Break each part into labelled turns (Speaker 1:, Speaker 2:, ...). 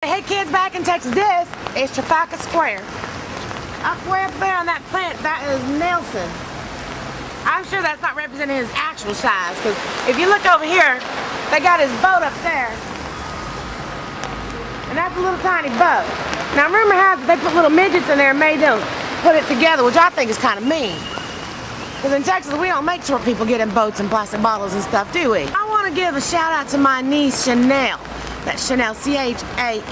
Speaker 1: Hey kids, back in Texas, this is Trafalgar Square. Up way up there on that plant, that is Nelson. I'm sure that's not representing his actual size, because if you look over here, they got his boat up there. And that's a little tiny boat. Now rumor has it they put little midgets in there and made them put it together, which I think is kind of mean. Because in Texas, we don't make short people get in boats and plastic bottles and stuff, do we? I want to give a shout out to my niece, Chanel. That's Chanel, C-H-A-N-N-E-L.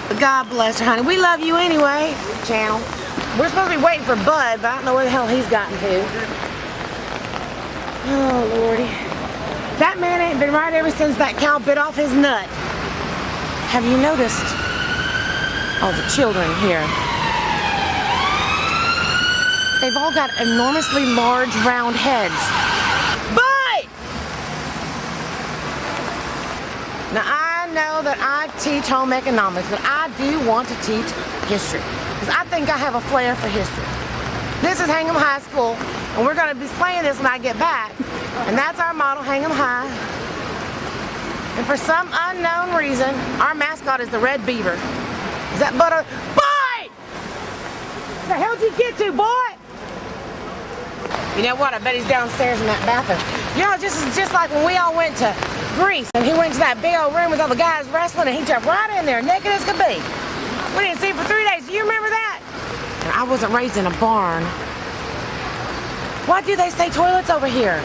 Speaker 1: But God bless her, honey. We love you anyway, channel. We're supposed to be waiting for Bud, but I don't know where the hell he's gotten to. Oh, Lordy. That man ain't been right ever since that cow bit off his nut. Have you noticed all the children here? They've all got enormously large, round heads. Now, I know that I teach home economics, but I do want to teach history, because I think I have a flair for history. This is Hingham High School, and we're going to be playing this when I get back, and that's our model, Hingham High. And for some unknown reason, our mascot is the red beaver. Is that butter? Boy! Where the hell did you get to, boy? You know what? I bet he's downstairs in that bathroom. You know, just like when we all went to Greece, and he went to that big old room with all the guys wrestling, and he jumped right in there, naked as could be. We didn't see him for 3 days. Do you remember that? And I wasn't raised in a barn. Why do they say toilets over here?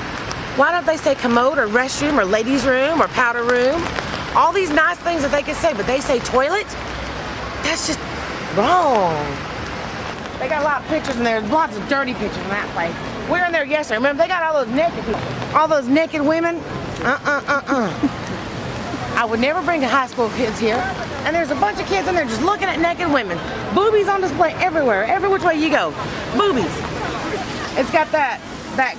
Speaker 1: Why don't they say commode or restroom or ladies' room or powder room? All these nice things that they can say, but they say toilet? That's just wrong. They got a lot of pictures in there. There's lots of dirty pictures in that place. We were in there yesterday. Remember, they got all those naked people, all those naked women. I would never bring the high school kids here. And there's a bunch of kids in there just looking at naked women. Boobies on display everywhere, every which way you go. Boobies. It's got that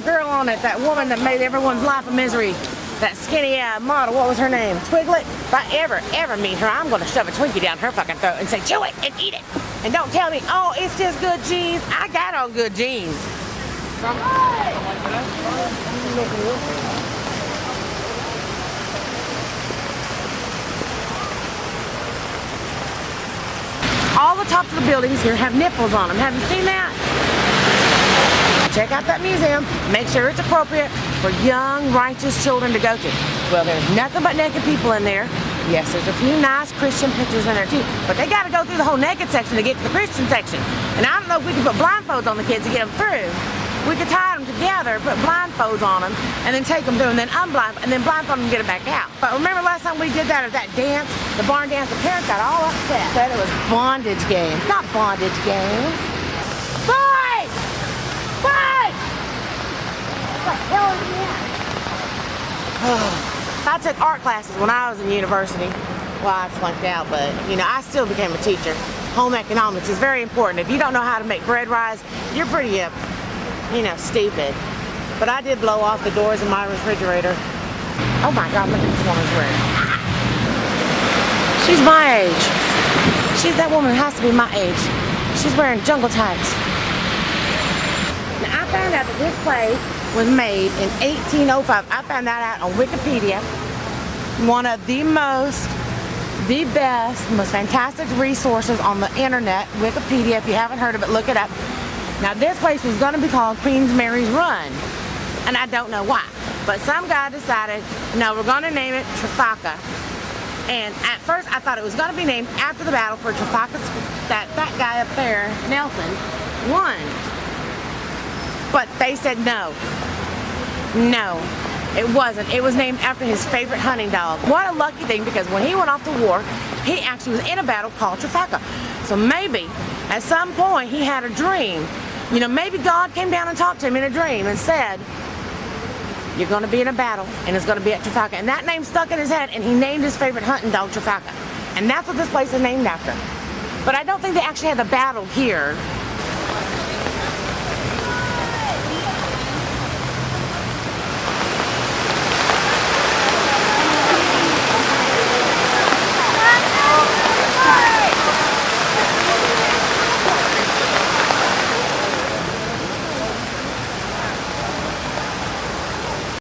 Speaker 1: girl on it, that woman that made everyone's life a misery. That skinny model, what was her name? Twiglet? If I ever meet her, I'm gonna shove a Twinkie down her fucking throat and say, chew it and eat it. And don't tell me, oh, it's just good jeans. I got on good jeans. All the tops of the buildings here have nipples on them. Have you seen that? Check out that museum. Make sure it's appropriate for young, righteous children to go to. Well, there's nothing but naked people in there. Yes, there's a few nice Christian pictures in there too, but they got to go through the whole naked section to get to the Christian section. And I don't know if we can put blindfolds on the kids to get them through. We could tie them together, put blindfolds on them, and then take them through, and then unblind, and then blindfold them and get them back out. But remember last time we did that at that dance, the barn dance, the parents got all upset. Said it was bondage games, not bondage games. Boy! Boy! What the hell is that? I took art classes when I was in university. Well, I flunked out, but, you know, I still became a teacher. Home economics is very important. If you don't know how to make bread rise, you're pretty stupid. But I did blow off the doors of my refrigerator. Oh my God, look at this woman's wearing. She's my age. That woman has to be my age. She's wearing jungle tights. Now I found out that this place was made in 1805. I found that out on Wikipedia. One of the best, most fantastic resources on the internet, Wikipedia. If you haven't heard of it, look it up. Now this place was going to be called Queen Mary's Run, and I don't know why. But some guy decided, no, we're going to name it Trafalgar. And at first I thought it was going to be named after the battle for Trafalgar, that guy up there, Nelson, won. But they said no. No, it wasn't. It was named after his favorite hunting dog. What a lucky thing, because when he went off to war, he actually was in a battle called Trafalgar. So maybe at some point he had a dream. You know, maybe God came down and talked to him in a dream and said, you're going to be in a battle, and it's going to be at Trafalgar. And that name stuck in his head, and he named his favorite hunting dog Trafalgar. And that's what this place is named after. But I don't think they actually had the battle here.